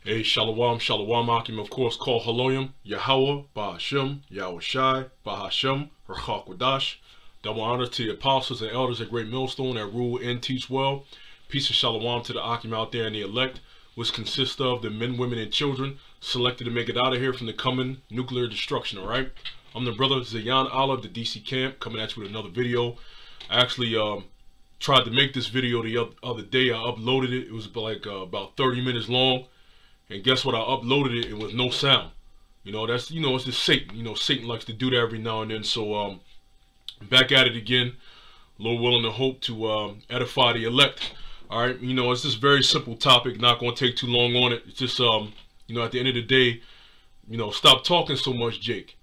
Hey, Shalom, Shalom, Akim, of course, call Haloyim, Yahweh, Bahashem, Yahushai, Bahashem, Rachakwadash. Double honor to the apostles and elders at Great Millstone that rule and teach well. Peace and Shalom to the Akim out there and the elect, which consists of the men, women, and children selected to make it out of here from the coming nuclear destruction, alright? I'm the brother Zayan Allah of the DC camp, coming at you with another video. I actually tried to make this video the other day. I uploaded it. It was like about 30 minutes long. And guess what? I uploaded it with no sound. That's, it's just Satan. Satan likes to do that every now and then. So, back at it again. Lord willing and hope to edify the elect. All right. It's just a very simple topic. Not going to take too long on it. It's just, at the end of the day, stop talking so much, Jake.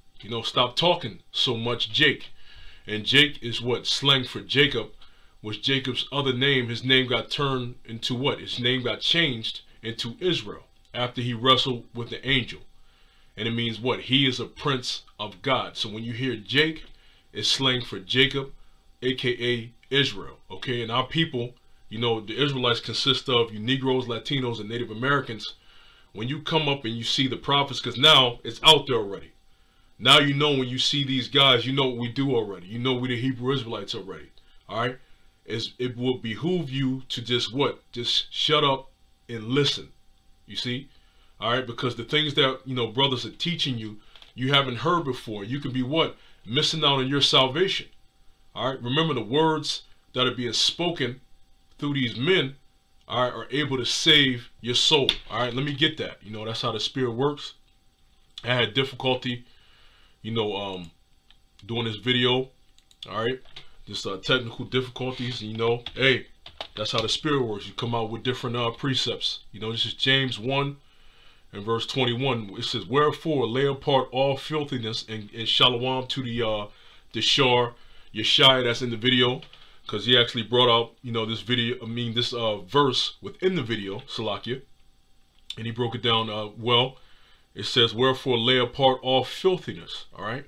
Stop talking so much, Jake. And Jake is what? Slang for Jacob, was Jacob's other name. His name got turned into what? His name got changed into Israel after he wrestled with the angel. And it means what? He is a prince of God. So when you hear Jake, it's slang for Jacob, aka Israel. Okay, and our people, the Israelites consist of you Negroes, Latinos, and Native Americans. When you come up and you see the prophets, because now it's out there already. Now when you see these guys, you know what we do already. We the Hebrew Israelites already. Alright? It will behoove you to just what? Just shut up and listen. You see? Alright, because the things that, brothers are teaching you, you haven't heard before. You can be what? Missing out on your salvation. Alright, remember the words that are being spoken through these men, alright, are able to save your soul. Alright, let me get that. That's how the spirit works. I had difficulty, doing this video. Alright, just technical difficulties. Hey, that's how the spirit works. You come out with different precepts. This is James 1 and verse 21. It says, wherefore lay apart all filthiness, and shalom to the Shar Yeshai that's in the video, because he actually brought out this verse within the video, Salakia, and he broke it down well. It says, wherefore lay apart all filthiness, all right,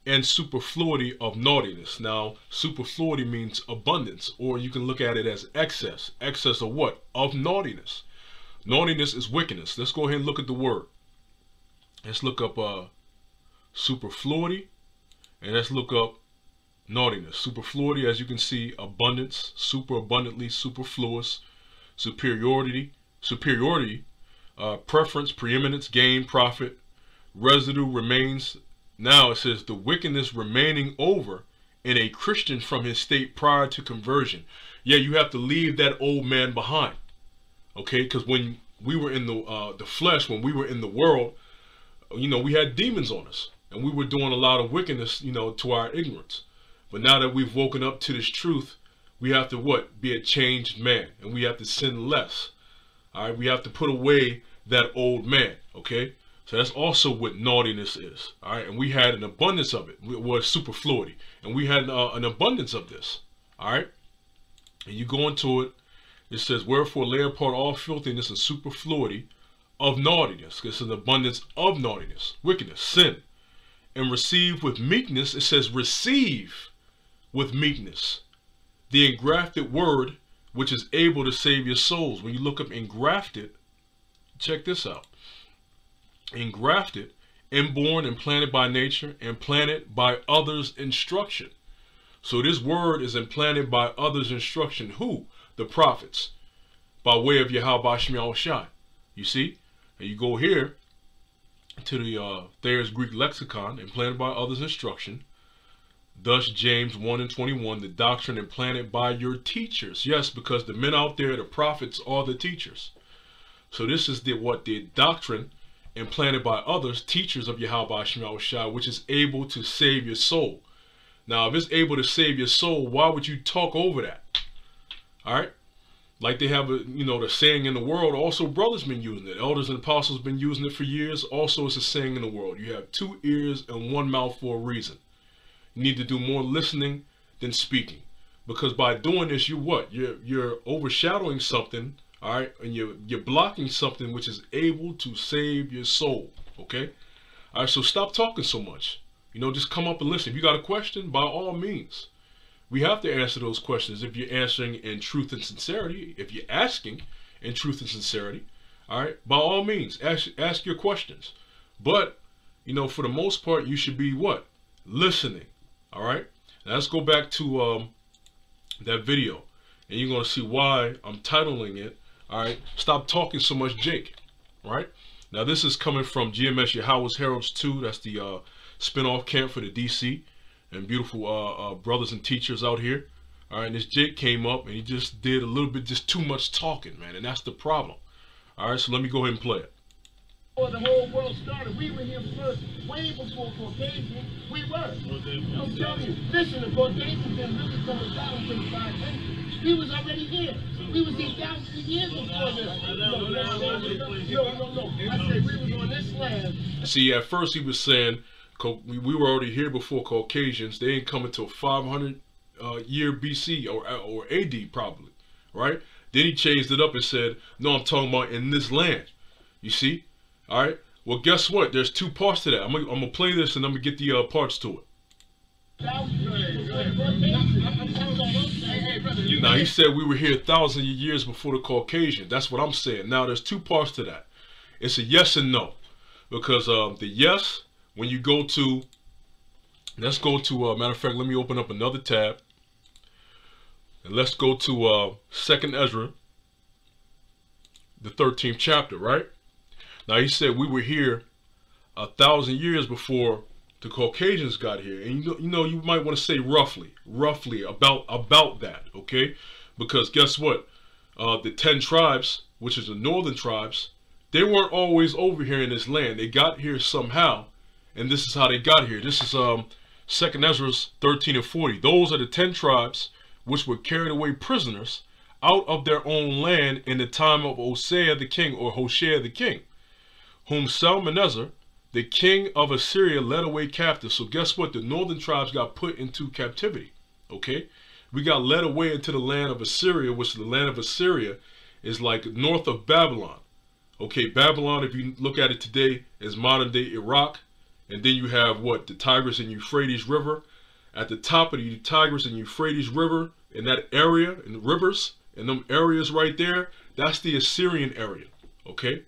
and superfluity of naughtiness. Now, superfluity means abundance, or you can look at it as excess. Excess of what? Of naughtiness. Naughtiness is wickedness. Let's go ahead and look at the word. Let's look up superfluity, and let's look up naughtiness. Superfluity, as you can see, abundance, super abundantly, superfluous, superiority, preference, preeminence, gain, profit, residue, remains. Now it says the wickedness remaining over in a Christian from his state prior to conversion. Yeah, you have to leave that old man behind. Okay, because when we were in the flesh, when we were in the world, we had demons on us, and we were doing a lot of wickedness, to our ignorance. But now that we've woken up to this truth, we have to what? Be a changed man, and we have to sin less. All right, we have to put away that old man. Okay. So that's also what naughtiness is, all right? And we had an abundance of it. It was superfluity. And we had an abundance of this, all right? And you go into it, it says, wherefore lay apart all filthiness and superfluity of naughtiness. It's an abundance of naughtiness, wickedness, sin. And receive with meekness, it says receive with meekness the engrafted word, which is able to save your souls. When you look up engrafted, check this out. Engrafted, inborn, implanted by nature, implanted by others' instruction. So this word is implanted by others' instruction. Who? The prophets, by way of Yahweh Shai. You see? And you go here to the Thayer's Greek lexicon, implanted by others' instruction. Thus James 1 and 21, the doctrine implanted by your teachers. Yes, because the men out there, the prophets, are the teachers. So this is the doctrine implanted by others, teachers of Yahweh Shai, which is able to save your soul. Now, if it's able to save your soul, why would you talk over that? All right? Like they have, the saying in the world, also brothers been using it. Elders and apostles been using it for years. Also, it's a saying in the world. You have 2 ears and 1 mouth for a reason. You need to do more listening than speaking. Because by doing this, you're overshadowing something. All right, and you're blocking something which is able to save your soul. Okay, all right. So stop talking so much. Just come up and listen. If you got a question, by all means, we have to answer those questions. If you're answering in truth and sincerity, if you're asking in truth and sincerity, All right, by all means, ask your questions. But, you know, for the most part, you should be what? Listening. All right. Now let's go back to that video, and you're gonna see why I'm titling it. All right. Stop talking so much, Jake. All right. Now this is coming from GMS Yahweh's Heralds 2. That's the spin-off camp for the DC and beautiful brothers and teachers out here. All right. And this Jake came up and he just did a little bit, just too much talking, man, and that's the problem. All right. So let me go ahead and play it. Before the whole world started, we were here first, way before Caucasians. We were. I'm telling you, listen, the Caucasians didn't really come about until the 500s. We was already here. We was here thousands of years before this. No. I said we was on this land. See, at first he was saying we were already here before Caucasians. They ain't come until 500 year BC or AD probably, right? Then he changed it up and said, no, I'm talking about in this land. You see? All right. Well, guess what? There's two parts to that. I'm gonna play this and I'm gonna get the parts to it. Now he said we were here 1,000 years before the Caucasian. That's what I'm saying. Now there's two parts to that. It's a yes and no, because the yes, when you go to, let's go to matter of fact, let me open up another tab and let's go to 2nd Ezra, the 13th chapter, right? Now he said we were here 1,000 years before the Caucasians got here, and you might want to say roughly about that, okay? Because guess what? The 10 tribes, which is the northern tribes, they weren't always over here in this land. They got here somehow, and this is how they got here. This is 2nd Ezra 13 and 40. Those are the 10 tribes which were carried away prisoners out of their own land in the time of Hosea the king, or Hoshea the king, whom Salmanasar, the king of Assyria, led away captive. So guess what? The northern tribes got put into captivity. Okay? We got led away into the land of Assyria, which the land of Assyria is like north of Babylon. Okay, Babylon, if you look at it today, is modern day Iraq. And then you have what? The Tigris and Euphrates River. At the top of the Tigris and Euphrates River, in that area, in the rivers, in them areas right there, that's the Assyrian area. Okay?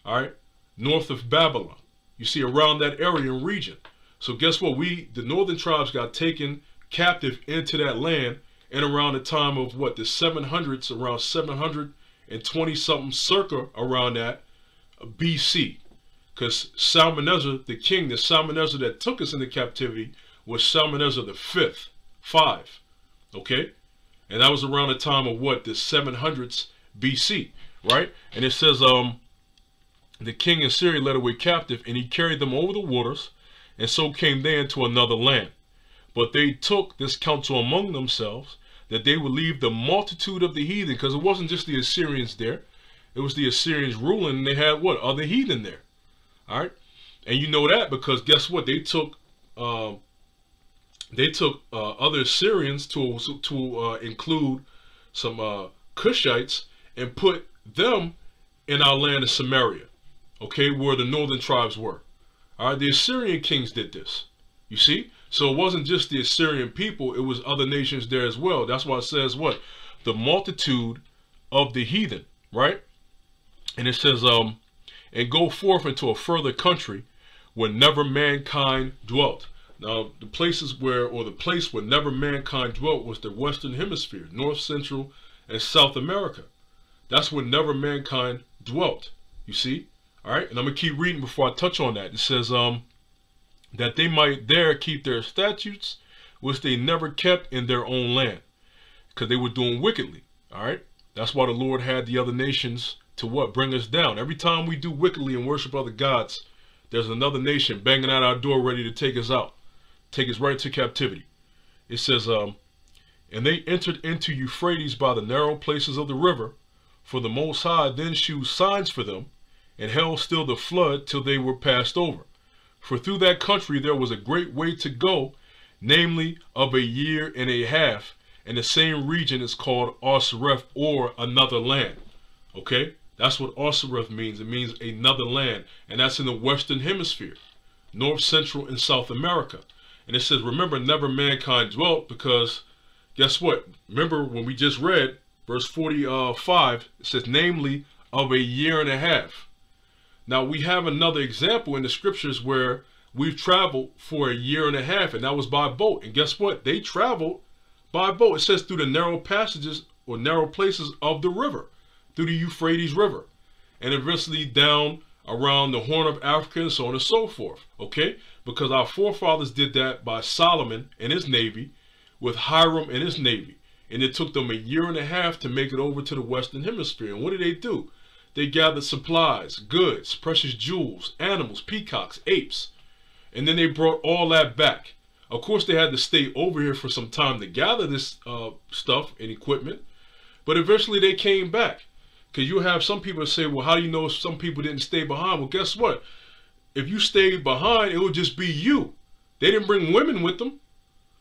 All right? North of Babylon. You see, around that area and region. So guess what? The northern tribes got taken captive into that land, and around the time of what? The 700s, around 720 something, circa around that BC. Because Salmanasar, the king, the Salmanasar that took us into captivity, was Salmanasar the 5. Okay? And that was around the time of what? The 700s BC. Right? And it says, the king of Syria led away captive, and he carried them over the waters, and so came they into another land. But they took this counsel among themselves, that they would leave the multitude of the heathen, because it wasn't just the Assyrians there, it was the Assyrians ruling, and they had what? Other heathen there. All right, and you know that because guess what? They took other Assyrians to include some Cushites and put them in our land of Samaria. Okay, where the northern tribes were. All right, the Assyrian kings did this. You see? So it wasn't just the Assyrian people, it was other nations there as well. That's why it says what? The multitude of the heathen, right? And it says, and go forth into a further country where never mankind dwelt. Now, the places where, or the place where never mankind dwelt was the Western Hemisphere, North, Central, and South America. That's where never mankind dwelt. You see? All right, and I'm going to keep reading before I touch on that. It says that they might there keep their statutes, which they never kept in their own land, because they were doing wickedly. All right, that's why the Lord had the other nations to what? Bring us down. Every time we do wickedly and worship other gods, there's another nation banging at our door ready to take us out, take us right into captivity. It says, and they entered into Euphrates by the narrow places of the river, for the Most High then shewed signs for them, and held still the flood till they were passed over. For through that country there was a great way to go, namely of 1.5 years, and the same region is called Osiris, or another land. Okay, that's what Osiris means. It means another land, and that's in the Western Hemisphere, North, Central, and South America. And it says, remember, never mankind dwelt, because guess what? Remember when we just read verse 45, it says, namely of a year and a half. Now we have another example in the scriptures where we've traveled for a year and a half, and that was by boat. And guess what? They traveled by boat. It says through the narrow passages or narrow places of the river, through the Euphrates River, and eventually down around the Horn of Africa and so on and so forth. Okay? Because our forefathers did that by Solomon and his navy, with Hiram and his navy. And it took them a year and a half to make it over to the Western Hemisphere. And what did they do? They gathered supplies, goods, precious jewels, animals, peacocks, apes. And then they brought all that back. Of course, they had to stay over here for some time to gather this stuff and equipment. But eventually they came back. Because you have some people say, well, how do you know some people didn't stay behind? Well, guess what? If you stayed behind, it would just be you. They didn't bring women with them.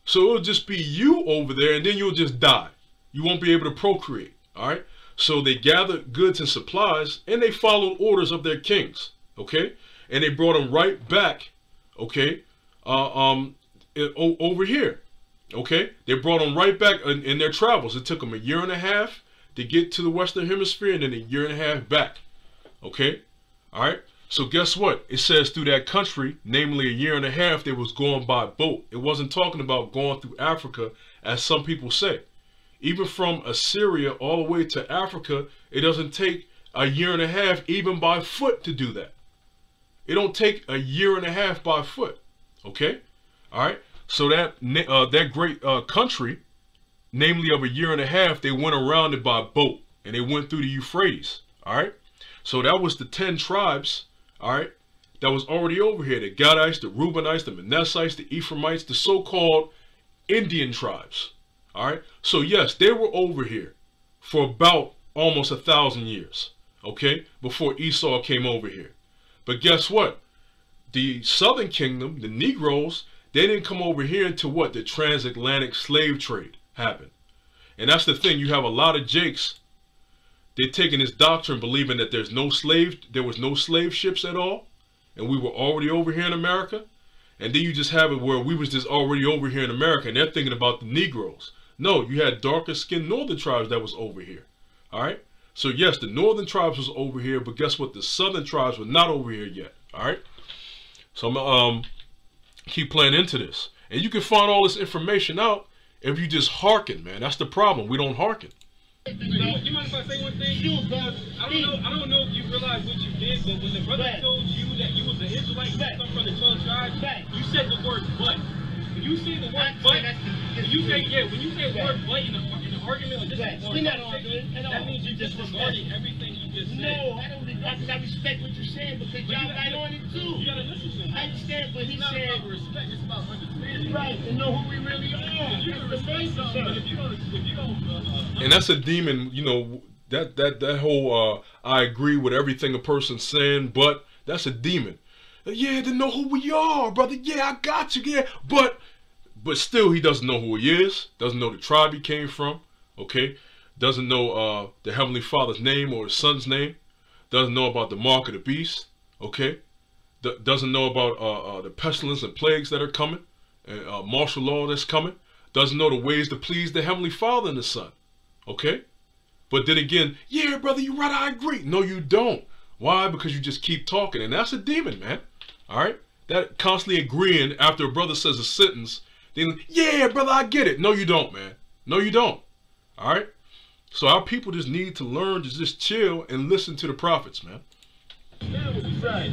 So it'll just be you over there, and then you'll just die. You won't be able to procreate. All right? So they gathered goods and supplies, and they followed orders of their kings. Okay? And they brought them right back. Okay? Over here. Okay? They brought them right back in their travels. It took them a year and a half to get to the Western Hemisphere, and then a year and a half back. Okay? All right? So guess what? It says through that country, namely a year and a half, they was going by boat. It wasn't talking about going through Africa, as some people say. Even from Assyria all the way to Africa, it doesn't take a year and a half even by foot to do that. It don't take a year and a half by foot. Okay? All right? So that great country, namely of a year and a half, they went around it by boat. And they went through the Euphrates. All right? So that was the 10 tribes. All right, that was already over here. The Gadites, the Reubenites, the Manassites, the Ephraimites, the so-called Indian tribes. All right, so yes, they were over here for about almost 1,000 years, okay, before Esau came over here. But guess what? The Southern Kingdom, the Negroes, they didn't come over here until what? The transatlantic slave trade happened. And that's the thing. You have a lot of Jakes. They're taking this doctrine, believing that there was no slave ships at all, and we were already over here in America. And then you just have it where we was just already over here in America, and they're thinking about the Negroes. No, you had darker skinned northern tribes that was over here. All right. So yes, the northern tribes was over here, but guess what? The southern tribes were not over here yet. All right. So I'm gonna keep playing into this, and you can find all this information out if you just hearken, man. That's the problem. We don't hearken. You mind if I say one thing? I don't know if you realize what you did, but when the brother told you that you was an Israelite, you come from the 12 tribes, you said the word but. When you say the word but, when you say the word but in the argument or disagreement, that means you disregarding everything you just said. No, I don't regard, because I respect what you're saying, because y'all right on it too. You gotta listen to him. I understand, but he it's not said, about respect, it's about understanding. right, to know who we really are. You can respect something, but if you don't and that's a demon, you know, that whole I agree with everything a person's saying, but that's a demon. Yeah, to know who we are, brother. Yeah, I got you. Yeah, but still, he doesn't know who he is. Doesn't know the tribe he came from. Okay, doesn't know the Heavenly Father's name or his Son's name. Doesn't know about the mark of the beast. Okay, doesn't know about the pestilence and plagues that are coming, and martial law that's coming. Doesn't know the ways to please the Heavenly Father and the Son. Okay, but then again, yeah, brother, you're right. I agree. No, you don't. Why? Because you just keep talking, and that's a demon, man. All right, that constantly agreeing after a brother says a sentence, then yeah, brother, I get it. No, you don't, man. No, you don't. All right. So our people just need to learn to just chill and listen to the prophets, man. Right.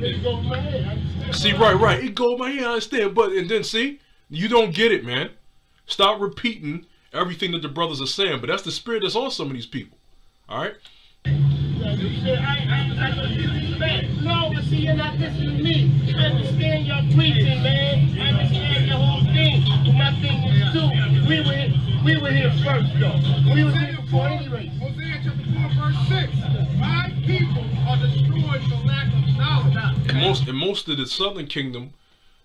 It goes my head. See, right. It goes my head. I understand, but and then see, you don't get it, man. Stop repeating everything that the brothers are saying, but that's the spirit that's on some of these people. All right. You said, I don't disrespect. No, but see, you're not listening to me. I understand your preaching, man. I understand your whole thing. But my thing is, too, we were here first, though. We were here before any race. Hosea chapter 4, verse 6. My people are destroyed for lack of knowledge. And most of the southern kingdom,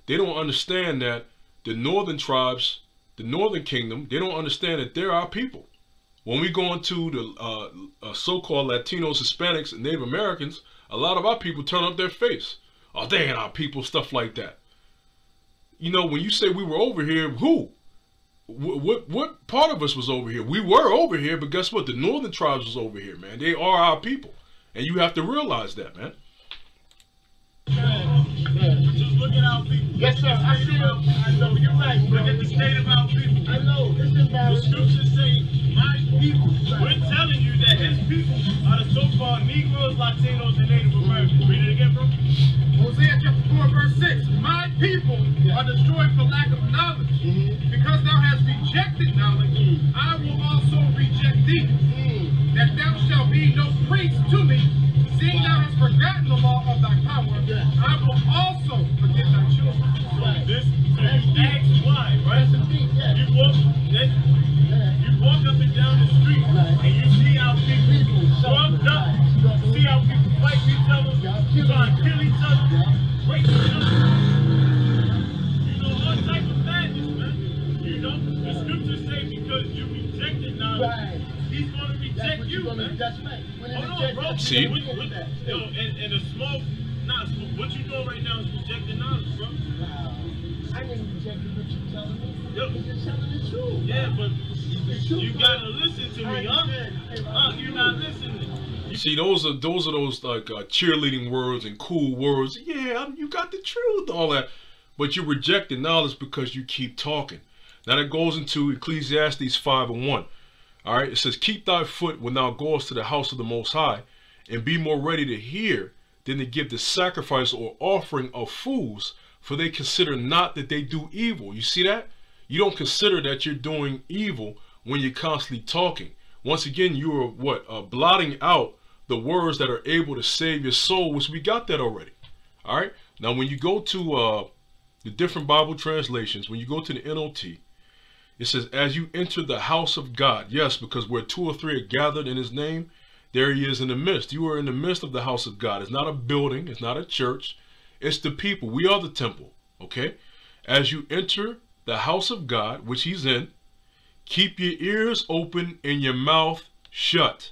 they don't understand that the northern tribes, the northern kingdom, they don't understand that they're our people. When we go into the so-called Latinos, Hispanics, and Native Americans, a lot of our people turn up their face. Oh, they ain't our people, stuff like that. You know, when you say we were over here, who? what part of us was over here? We were over here, but guess what? The northern tribes was over here, man. They are our people, and you have to realize that, man. Just look at our people. Yes, sir. I know. You're right, bro. Look at the state of our people. I know. It's The embarrassing. scriptures say, my people. We're telling you that his people are the so-called Negroes, Latinos, and Native Americans. Read it again, bro. Hosea chapter 4, verse 6. My people are destroyed for lack of knowledge. Because thou hast rejected knowledge, I will also reject thee. That thou shalt be no priest to me, seeing thou hast forgotten the law of thy power, I will also forget thy children. Right. So you ask why, right? You walk up and down the street, and you see how people drugged up, you see how people fight each other, try to kill each other, rape each other. You know, all type of madness, man. You know, the scriptures say because you rejected knowledge, he's going to reject you, man. That's right. Hold on, bro. See? Yo, and a small, not small, what you doing right now is rejecting knowledge, bro. Wow. I didn't reject what you're telling me. Yo. You're just telling the truth. Yeah, but The truth, you bro. gotta listen to me, huh? You're not listening. You see, those are those like cheerleading words and cool words. Yeah, you got the truth, all that, but you're rejecting knowledge because you keep talking. Now that goes into Ecclesiastes 5:1. All right, it says, "Keep thy foot when thou goest to the house of the Most High, and be more ready to hear than to give the sacrifice or offering of fools, for they consider not that they do evil." You see that? You don't consider that you're doing evil when you're constantly talking. Once again, you are blotting out the words that are able to save your soul, which we got that already. All right. Now, when you go to the different Bible translations, when you go to the NLT, it says, "As you enter the house of God." Yes, because where 2 or 3 are gathered in his name, there he is in the midst. You are in the midst of the house of God. It's not a building. It's not a church. It's the people. We are the temple. Okay. As you enter the house of God, which he's in, keep your ears open and your mouth shut.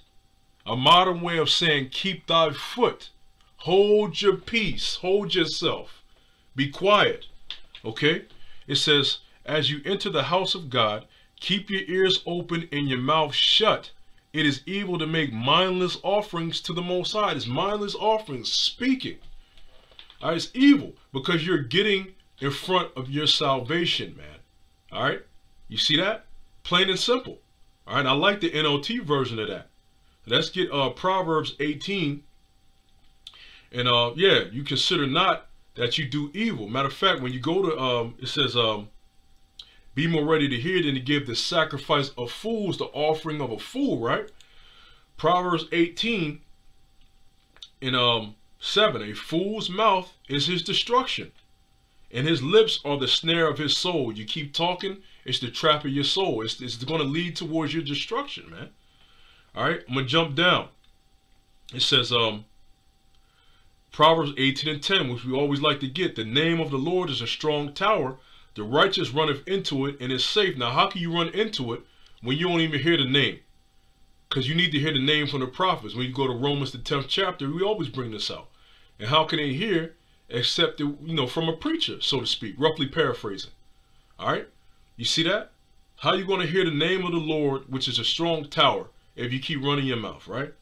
A modern way of saying, keep thy foot. Hold your peace. Hold yourself. Be quiet. Okay. It says, as you enter the house of God, keep your ears open and your mouth shut. It is evil to make mindless offerings to the Most High. It's mindless offerings, speaking. All right, it's evil because you're getting in front of your salvation, man. All right, you see that? Plain and simple. All right, I like the NLT version of that. Let's get Proverbs 18. And yeah, you consider not that you do evil. Matter of fact, when you go to, it says, be more ready to hear than to give the sacrifice of fools, the offering of a fool, right? Proverbs 18 and 7, a fool's mouth is his destruction, and his lips are the snare of his soul. You keep talking, it's the trap of your soul. It's going to lead towards your destruction, man. All right, I'm going to jump down. It says, Proverbs 18 and 10, which we always like to get. The name of the Lord is a strong tower. The righteous runneth into it and is safe. Now, how can you run into it when you don't even hear the name? Because you need to hear the name from the prophets. When you go to Romans, the 10th chapter, we always bring this out. And how can they hear except, from a preacher, so to speak, roughly paraphrasing. All right? You see that? How are you going to hear the name of the Lord, which is a strong tower, if you keep running your mouth, right?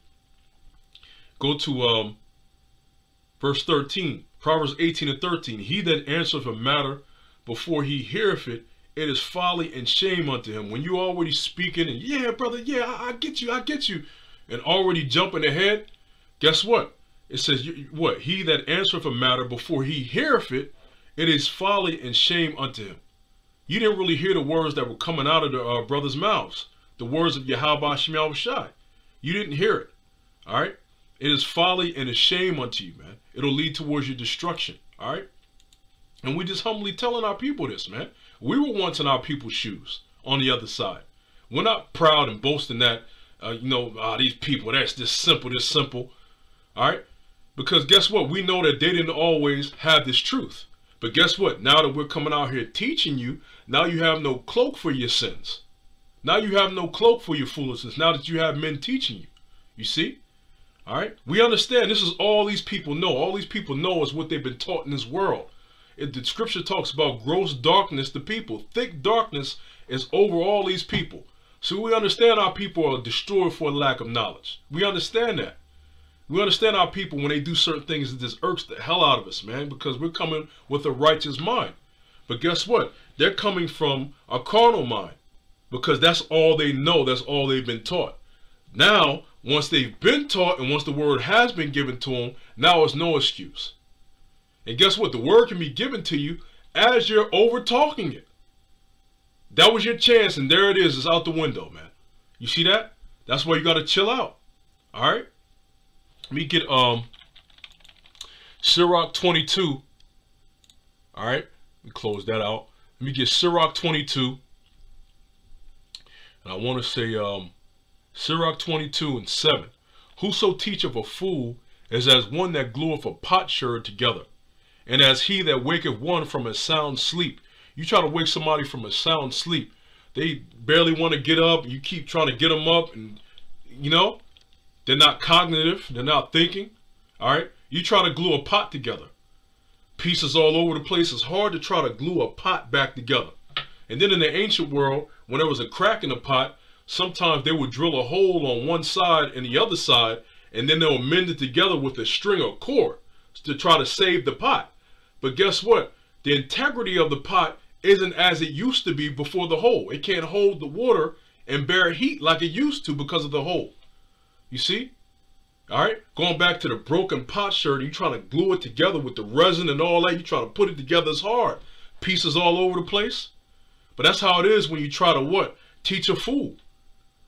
Go to verse 13, Proverbs 18 and 13. He that answereth a matter before he heareth it, it is folly and shame unto him. When you already speaking and, yeah, brother, yeah, I get you, and already jumping ahead, guess what? It says, what? He that answereth a matter before he heareth it, it is folly and shame unto him. You didn't really hear the words that were coming out of the brothers' mouths, the words of Yahweh Shem Yahushai. You didn't hear it. All right? It is folly and a shame unto you, man. It'll lead towards your destruction. All right? And we just humbly telling our people this, man. We were once in our people's shoes on the other side. We're not proud and boasting that, these people, that's this simple. All right? Because guess what? We know that they didn't always have this truth. But guess what? Now that we're coming out here teaching you, now you have no cloak for your sins. Now you have no cloak for your foolishness. Now that you have men teaching you. You see? All right? We understand this is all these people know. All these people know is what they've been taught in this world. The scripture talks about gross darkness to people. Thick darkness is over all these people. So we understand our people are destroyed for lack of knowledge. We understand that. We understand our people, when they do certain things, it just irks the hell out of us, man, because we're coming with a righteous mind. But guess what? They're coming from a carnal mind, because that's all they know. That's all they've been taught. Now, once they've been taught and once the word has been given to them, now it's no excuse. And guess what? The word can be given to you as you're over talking it. That was your chance, and there it is. It's out the window, man. You see that? That's why you got to chill out. All right? Let me get Sirach 22. All right? Let me close that out. Let me get Sirach 22. And I want to say Sirach 22 and 7. Whoso teacheth a fool is as one that glueth a potsherd together, and as he that waketh one from a sound sleep. You try to wake somebody from a sound sleep, they barely want to get up. You keep trying to get them up, and you know, they're not cognitive, they're not thinking. All right, you try to glue a pot together, pieces all over the place. It's hard to try to glue a pot back together. And then in the ancient world, when there was a crack in the pot, sometimes they would drill a hole on one side and the other side, and then they'll mend it together with a string or cord to try to save the pot. But guess what? The integrity of the pot isn't as it used to be before the hole. It can't hold the water and bear heat like it used to because of the hole. You see? All right? Going back to the broken potsherd, you trying to glue it together with the resin and all that. You trying to put it together. It's hard. Pieces all over the place. But that's how it is when you try to what? Teach a fool.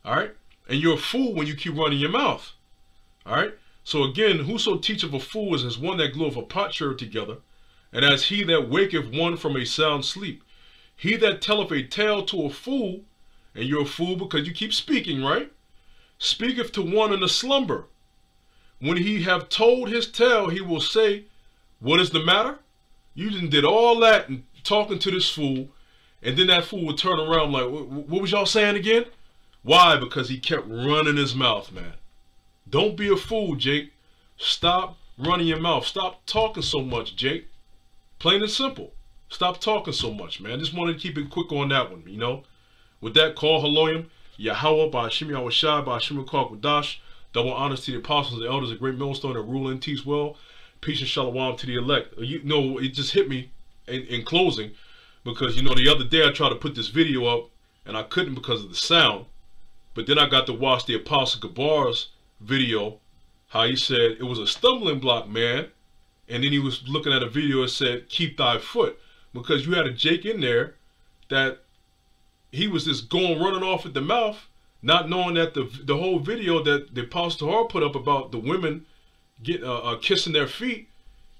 All right? And you're a fool when you keep running your mouth. All right? So again, whoso teacheth a fool is as one that glueth a potsherd together, and as he that waketh one from a sound sleep. He that telleth a tale to a fool, and you're a fool because you keep speaking, right? Speaketh to one in a slumber. When he have told his tale, he will say, what is the matter? You did all that and talking to this fool, and then that fool would turn around like, what was y'all saying again? Why? Because he kept running his mouth, man. Don't be a fool, Jake. Stop running your mouth. Stop talking so much, Jake. Plain and simple. Stop talking so much, man. Just wanted to keep it quick on that one, you know. With that, call Haloyim, Yahweh, Ba'ashim Yahushai, Ba'ashim Kwadash. Double honors to the apostles and elders, a great millstone that rule and teach well. Peace and shalom to the elect. You know, it just hit me in closing, because, you know, the other day I tried to put this video up, and I couldn't because of the sound. But then I got to watch the Apostle Gabar's video, how he said it was a stumbling block, man. And then he was looking at a video that said, keep thy foot. Because you had a Jake in there that he was just running off at the mouth, not knowing that the whole video that the Apostle Tahar put up about the women kissing their feet,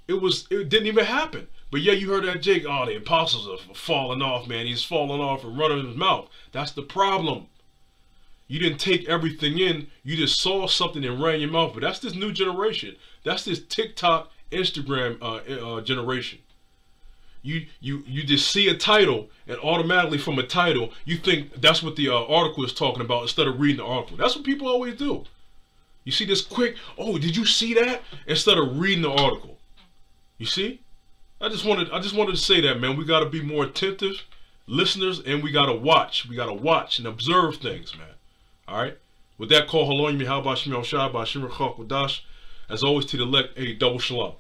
it didn't even happen. But yeah, you heard that Jake, oh, the apostles are falling off, man. He's falling off and running his mouth. That's the problem. You didn't take everything in. You just saw something and ran your mouth. But that's this new generation. That's this TikTok, Instagram generation. You just see a title, and automatically from a title you think that's what the article is talking about instead of reading the article. That's what people always do. You see this quick, oh, did you see that? Instead of reading the article. You see? I just wanted to say that, man. We got to be more attentive listeners, and we got to watch. We got to watch and observe things, man. All right? With that, call Haloyim, Yahweh, Ba'ashim Yahushai, Ba'ashim Kwadash. As always, to the elect, a double shalom.